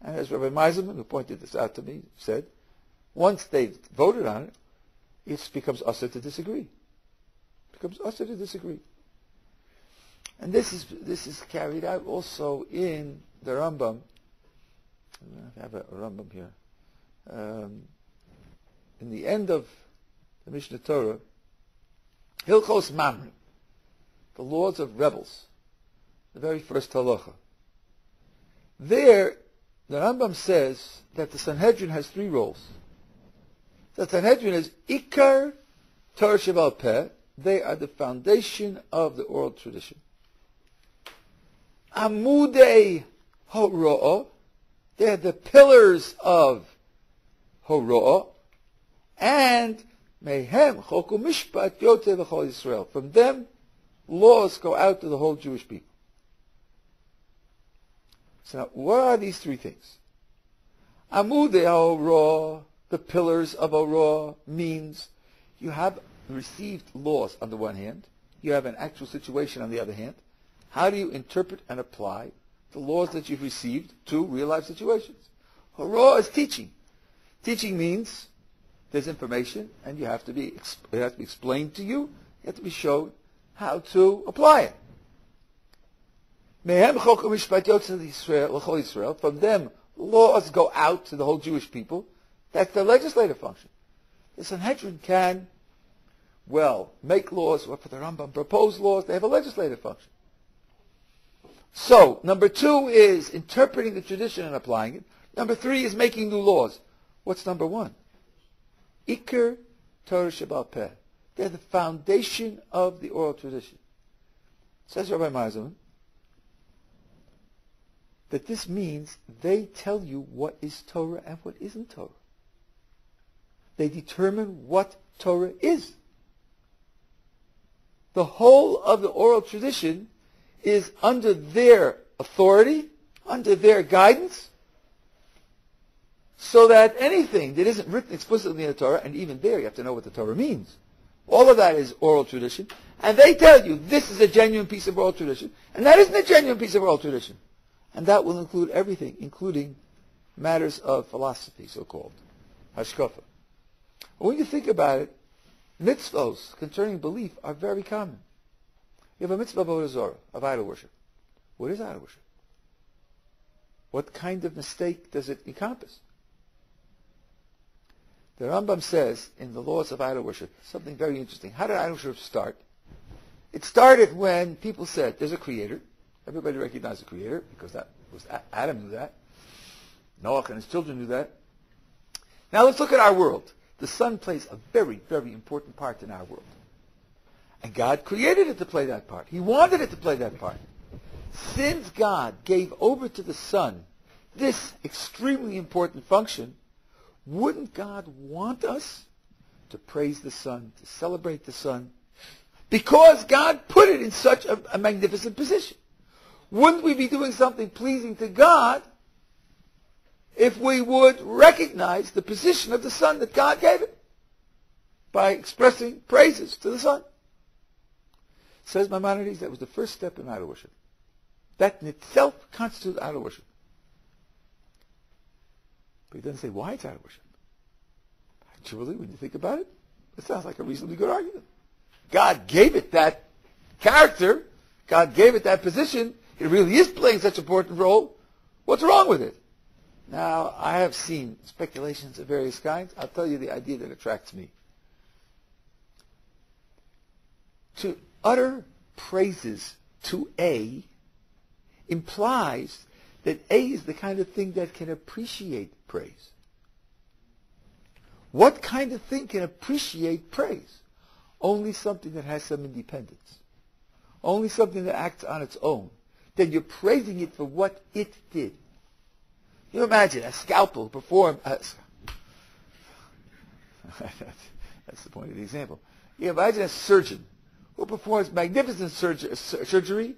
And as Rabbi Meiselman, who pointed this out to me, said, once they've voted on it, it becomes usher to disagree. It becomes usher to disagree. And this is carried out also in the Rambam. I have a Rambam here. In the end of the Mishnah Torah, Hilchos Mamre, the laws of rebels, the very first halacha. There, the Rambam says that the Sanhedrin has three roles. The Sanhedrin is Ikar Torah Shebal Peh. They are the foundation of the oral tradition. Amudei Horo'ah. They are the pillars of Horo'ah. And Mehem Chok Mishpat Yoteh V'chol Yisrael. From them, laws go out to the whole Jewish people. So now, what are these three things? Amudei Horo'ah, the pillars of Horo'ah, means you have received laws on the one hand, you have an actual situation on the other hand. How do you interpret and apply the laws that you've received to real-life situations? Horo'ah is teaching. Teaching means there's information, and it has to be explained to you. You have to be shown how to apply it. Mehem chok u'mishpat yotzeh l'chol Yisrael. From them, laws go out to the whole Jewish people. That's their legislative function. The Sanhedrin can, make laws, or for the Rambam, propose laws. They have a legislative function. So, number 2 is interpreting the tradition and applying it. Number 3 is making new laws. What's number 1? Iker Torah Shebal Peh. They're the foundation of the oral tradition. Says Rabbi Marzman that this means they tell you what is Torah and what isn't Torah. They determine what Torah is. The whole of the oral tradition is under their authority, under their guidance, so that anything that isn't written explicitly in the Torah, and even there you have to know what the Torah means, all of that is oral tradition, and they tell you this is a genuine piece of oral tradition, and that isn't a genuine piece of oral tradition. And that will include everything, including matters of philosophy, so-called, hashkafa. When you think about it, mitzvos concerning belief are very common. You have a mitzvah of avodah zarah, of idol worship. What is idol worship? What kind of mistake does it encompass? The Rambam says in the laws of idol worship something very interesting. How did idol worship start? It started when people said there's a creator. Everybody recognized the creator because that was Adam knew that. Noah and his children knew that. Now let's look at our world. The sun plays a very, very important part in our world. And God created it to play that part. He wanted it to play that part. Since God gave over to the sun this extremely important function, wouldn't God want us to praise the sun, to celebrate the sun? Because God put it in such a magnificent position. Wouldn't we be doing something pleasing to God if we would recognize the position of the sun that God gave it by expressing praises to the sun? Says Maimonides that was the first step in idol worship. That in itself constitutes idol worship. But he doesn't say why it's idol worship. Actually, when you think about it, it sounds like a reasonably good argument. God gave it that character. God gave it that position. It really is playing such an important role. What's wrong with it? Now, I have seen speculations of various kinds. I'll tell you the idea that attracts me. To utter praises to A implies that A is the kind of thing that can appreciate praise. What kind of thing can appreciate praise? Only something that has some independence. Only something that acts on its own. Then you're praising it for what it did. You imagine a scalpel performed... that's the point of the example. You imagine a surgeon who performs magnificent surgery,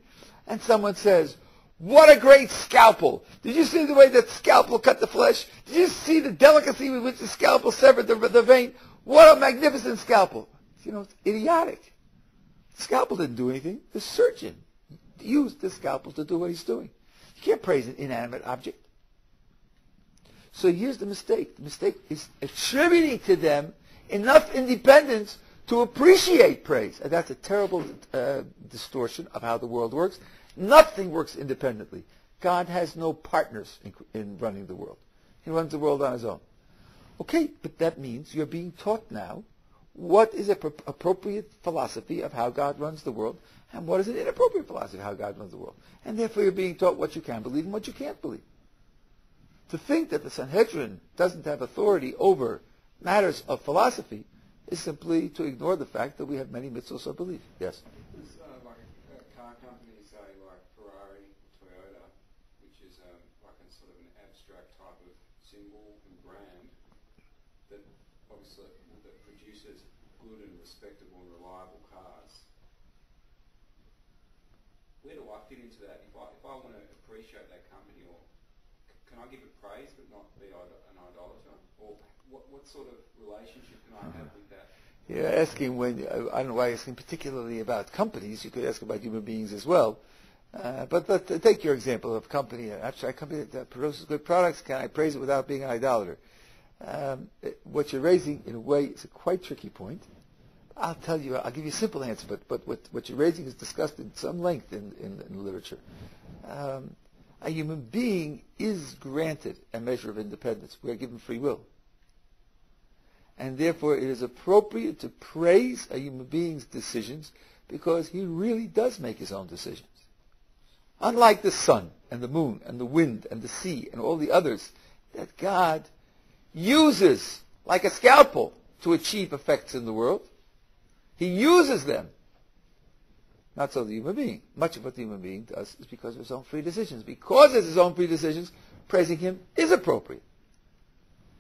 and someone says, "What a great scalpel! Did you see the way that scalpel cut the flesh? Did you see the delicacy with which the scalpel severed the vein? What a magnificent scalpel!" You know, it's idiotic. The scalpel didn't do anything. The surgeon used the scalpel to do what he's doing. You can't praise an inanimate object. So here's the mistake. The mistake is attributing to them enough independence to appreciate praise. And that's a terrible distortion of how the world works. Nothing works independently. God has no partners in running the world. He runs the world on his own. Okay, but that means you're being taught now what is an appropriate philosophy of how God runs the world, and what is an inappropriate philosophy of how God runs the world. And therefore you're being taught what you can believe and what you can't believe. To think that the Sanhedrin doesn't have authority over matters of philosophy is simply to ignore the fact that we have many mitzvahs of belief. Yes? There's like a car company, say like Ferrari, Toyota, which is like a sort of an abstract type of symbol and brand that obviously that produces good and respectable and reliable cars. Where do I fit into that? If I want to appreciate that company, or can I give it praise but not be an idolater? Or what sort of relationship can I have with that? You're asking I don't know why you're asking particularly about companies. You could ask about human beings as well. But take your example of company, an abstract company that produces good products. Can I praise it without being an idolater? What you're raising, in a way, is a quite tricky point. I'll give you a simple answer, but what you're raising is discussed in some length in literature. A human being is granted a measure of independence. We are given free will. And therefore it is appropriate to praise a human being's decisions because he really does make his own decisions. Unlike the sun and the moon and the wind and the sea and all the others that God uses like a scalpel to achieve effects in the world, he uses them. Not so the human being. Much of what the human being does is because of his own free decisions. Because of his own free decisions, praising him is appropriate.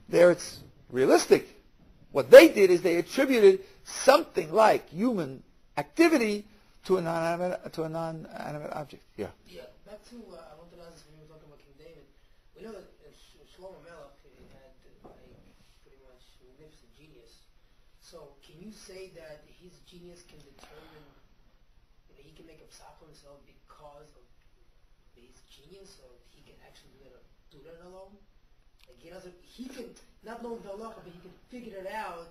There it's realistic. What they did is they attributed something like human activity to a non-animate object. Yeah. Yeah, back to, I wanted to ask this when you were talking about King David. We know that Shlomo Melech had a pretty much magnificent genius. So can you say that his genius can determine, he can make a psak for himself because of his genius, or he can actually do that alone? Like he can not know the halacha, but he can figure it out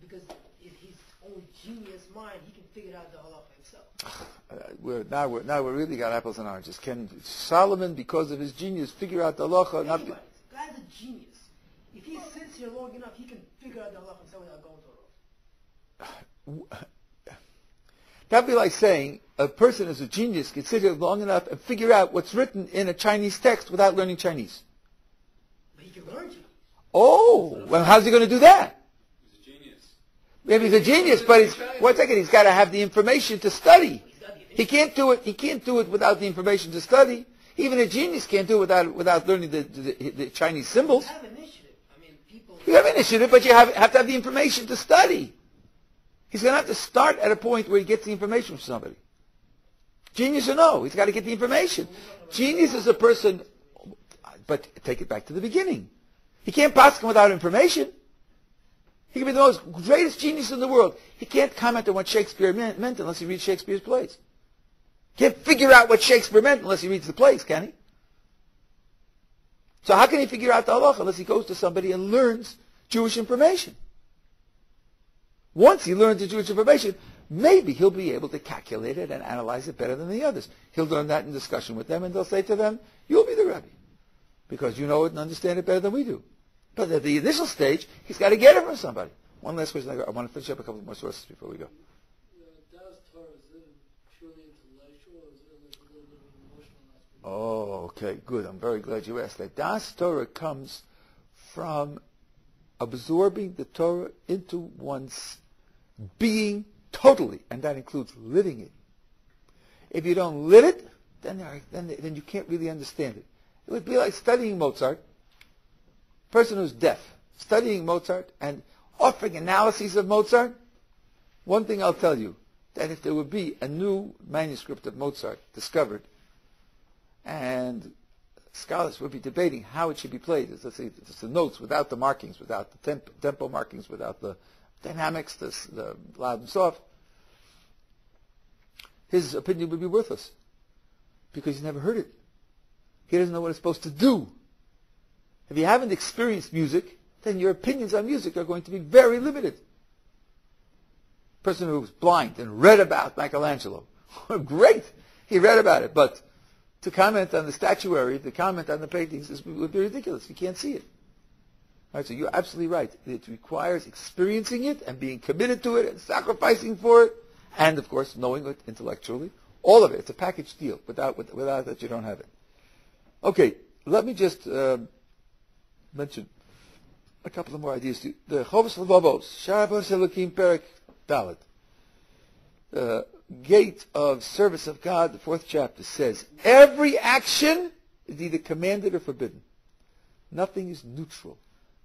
because in his own genius mind, he can figure out the halacha himself. Now we're really got apples and oranges. Can Solomon, because of his genius, figure out the halacha? Anybody. The guy's a genius. If he sits here long enough, he can figure out the halacha himself without going to a road. That'd be like saying a person who's a genius can sit here long enough and figure out what's written in a Chinese text without learning Chinese. But he can learn Chinese. Oh, well, how's he going to do that? He's a genius. Maybe he's a genius, but he's got to have the information to study. He can't do it without the information to study. Even a genius can't do it without learning the Chinese symbols. You have initiative. I mean, people. You have initiative, but you have to have the information to study. He's going to have to start at a point where he gets the information from somebody. Genius or no, he's got to get the information. Genius is a person, but take it back to the beginning. He can't pass without information. He can be the most greatest genius in the world. He can't comment on what Shakespeare meant unless he reads Shakespeare's plays. He can't figure out what Shakespeare meant unless he reads the plays, can he? So how can he figure out the halacha unless he goes to somebody and learns Jewish information? Once he learns the Jewish information, maybe he'll be able to calculate it and analyze it better than the others. He'll learn that in discussion with them, and they'll say to them, you'll be the Rebbe, because you know it and understand it better than we do. But at the initial stage, he's got to get it from somebody. One last question. I want to finish up a couple more sources before we go. Does Torah, is it purely intellectual, or is it like a little bit of an emotional aspect? Oh, okay, good. I'm very glad you asked that. Das Torah comes from absorbing the Torah into one's being totally, and that includes living it. If you don't live it, then you can't really understand it. It would be like studying Mozart. Person who's deaf, studying Mozart and offering analyses of Mozart. One thing I'll tell you, that if there would be a new manuscript of Mozart discovered, and scholars would be debating how it should be played, let's say it's the notes without the markings, without the tempo markings, without the dynamics, the loud and soft, his opinion would be worthless because he's never heard it. He doesn't know what it's supposed to do. If you haven't experienced music, then your opinions on music are going to be very limited. Person who's blind and read about Michelangelo, great, he read about it, but to comment on the statuary, to comment on the paintings would be ridiculous. You can't see it. Right, so you're absolutely right. It requires experiencing it and being committed to it and sacrificing for it, and of course knowing it intellectually. All of it. It's a package deal. Without that, you don't have it. Okay, let me just mention a couple of more ideas to you. The Chovos Levavos, Shavos Elokim Perek Dalet, the Gate of Service of God, the 4th chapter, says every action is either commanded or forbidden. Nothing is neutral.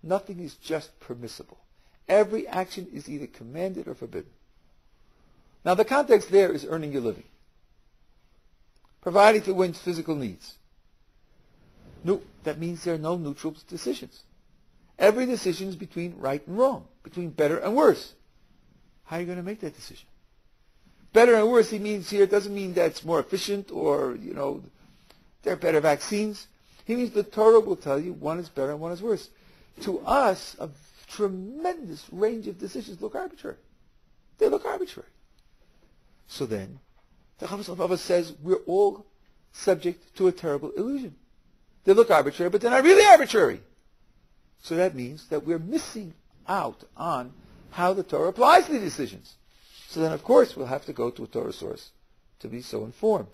Nothing is just permissible. Every action is either commanded or forbidden. Now the context there is earning your living, providing for one's physical needs. No, that means there are no neutral decisions. Every decision is between right and wrong, between better and worse. How are you going to make that decision? Better and worse, he means here, it doesn't mean that it's more efficient or, there are better vaccines. He means the Torah will tell you one is better and one is worse. To us, a tremendous range of decisions look arbitrary. They look arbitrary. So then, the Chovos Levavos says we're all subject to a terrible illusion. They look arbitrary, but they're not really arbitrary. So that means that we're missing out on how the Torah applies to the decisions. So then, of course, we'll have to go to a Torah source to be so informed.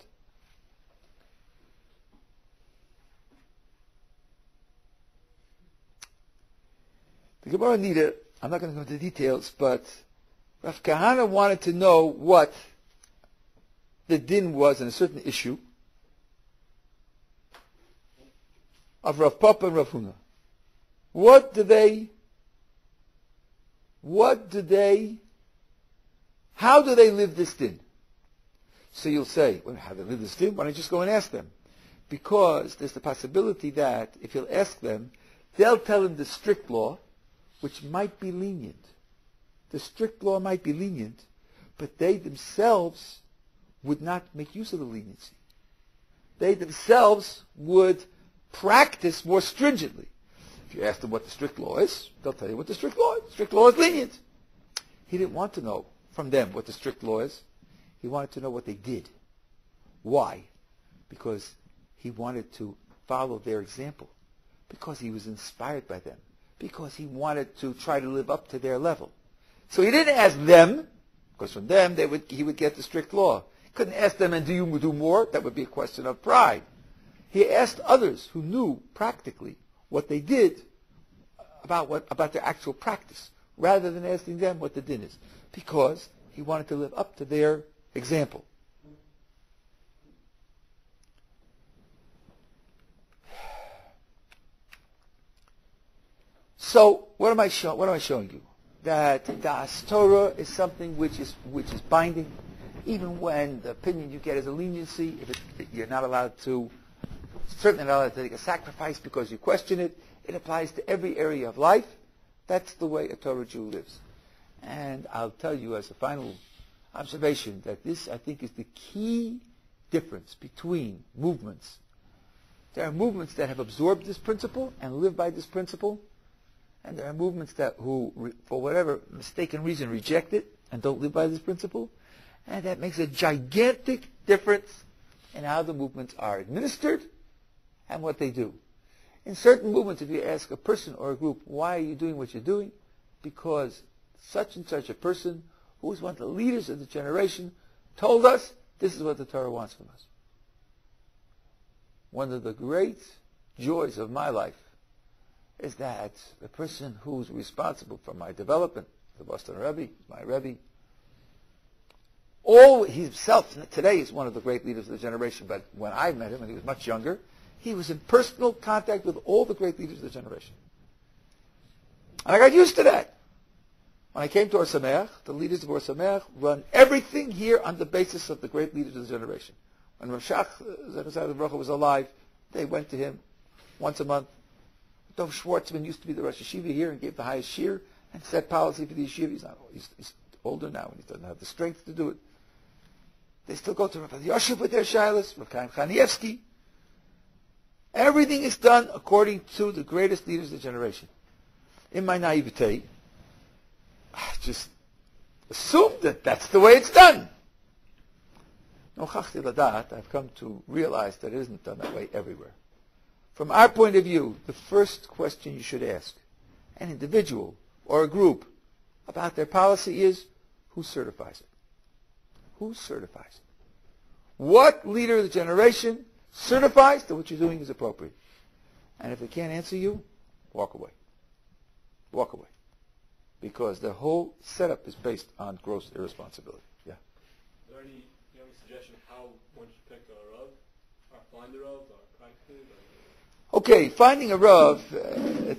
The Gemara Nida, I'm not going to go into details, but Rav Kahana wanted to know what the din was in a certain issue of Rav Papa and Rav Huna. How do they live this din? So you'll say, well, how do they live this din? Why don't you just go and ask them? Because there's the possibility that if you'll ask them, they'll tell him the strict law, which might be lenient. The strict law might be lenient, but they themselves would not make use of the leniency. They themselves would practice more stringently. If you ask them what the strict law is, they'll tell you what the strict law is. Strict law is lenient. He didn't want to know from them what the strict law is. He wanted to know what they did. Why? Because he wanted to follow their example. Because he was inspired by them. Because he wanted to try to live up to their level. So he didn't ask them, because from them he would get the strict law. He couldn't ask them, and do you do more? That would be a question of pride. He asked others who knew practically what they did about their actual practice, rather than asking them what the din is, because he wanted to live up to their example. So, what am I showing you? That Das Torah is something which is binding, even when the opinion you get is a leniency. You're not allowed to, certainly not allowed to take a sacrifice because you question it. It applies to every area of life. That's the way a Torah Jew lives. And I'll tell you as a final observation that this, I think, is the key difference between movements. There are movements that have absorbed this principle and live by this principle. And there are movements who, for whatever mistaken reason, reject it and don't live by this principle. And that makes a gigantic difference in how the movements are administered and what they do. In certain movements, if you ask a person or a group, why are you doing what you're doing? Because such and such a person, who is one of the leaders of the generation, told us this is what the Torah wants from us. One of the great joys of my life is that the person who's responsible for my development, the Boston Rebbe, my Rebbe, he himself today is one of the great leaders of the generation, but when I met him, and he was much younger, he was in personal contact with all the great leaders of the generation. And I got used to that. When I came to Or Sameach, the leaders of Or Sameach run everything here on the basis of the great leaders of the generation. When Rav Shach Zechariah was alive, they went to him once a month. Dov Schwartzman used to be the Rosh Yeshiva here and gave the highest shir and set policy for the yeshiva. He's older now and he doesn't have the strength to do it. They still go to Rav Yoshev with their shilas, Rav Chaim Chanievsky. Everything is done according to the greatest leaders of the generation. In my naivete, I just assumed that that's the way it's done. Nochachti ladat, I've come to realize that it isn't done that way everywhere. From our point of view, the first question you should ask an individual or a group about their policy is, who certifies it? Who certifies it? What leader of the generation certifies that what you're doing is appropriate? And if they can't answer you, walk away. Walk away. Because the whole setup is based on gross irresponsibility. Yeah. Is there any suggestion how one should pick a Rav? Or find a Rav? Or practically? Okay, finding a Rav,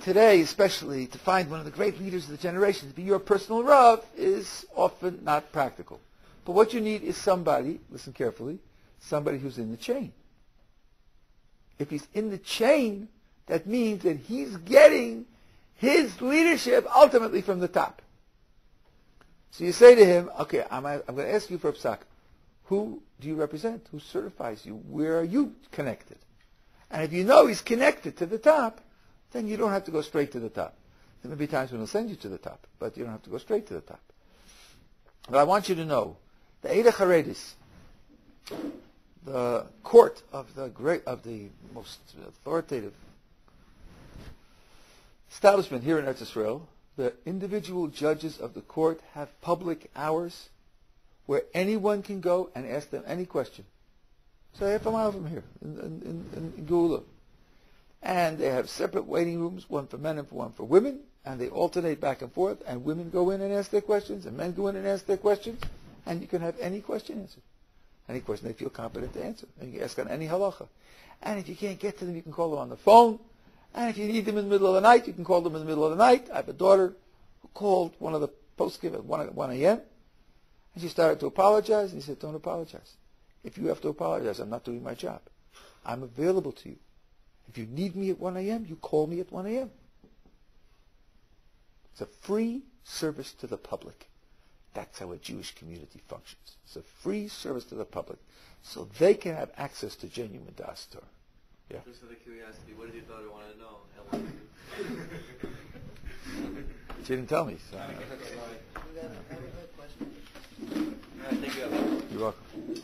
today especially, to find one of the great leaders of the generation to be your personal Rav is often not practical. But what you need is somebody, listen carefully, somebody who's in the chain. If he's in the chain, that means that he's getting his leadership ultimately from the top. So you say to him, okay, I'm going to ask you for a psak. Who do you represent? Who certifies you? Where are you connected? And if you know he's connected to the top, then you don't have to go straight to the top. There may be times when he'll send you to the top, but you don't have to go straight to the top. But I want you to know, the Eida Charedis, the court of the most authoritative establishment here in Eretz Yisrael, the individual judges of the court have public hours where anyone can go and ask them any question. So half a mile from here, in Geula. And they have separate waiting rooms, one for men and one for women, and they alternate back and forth, and women go in and ask their questions, and men go in and ask their questions, and you can have any question answered. Any question they feel competent to answer. And you can ask on any halacha. And if you can't get to them, you can call them on the phone. And if you need them in the middle of the night, you can call them in the middle of the night. I have a daughter who called one of the post-give at 1 a.m., and she started to apologize, and he said, don't apologize. If you have to apologize, I'm not doing my job. I'm available to you. If you need me at 1 a.m., you call me at 1 a.m. It's a free service to the public. That's how a Jewish community functions. It's a free service to the public, so they can have access to genuine Das Torah. Yeah. Just out of curiosity, what did your daughter want to know? She didn't tell me. So. Thank you. You're welcome.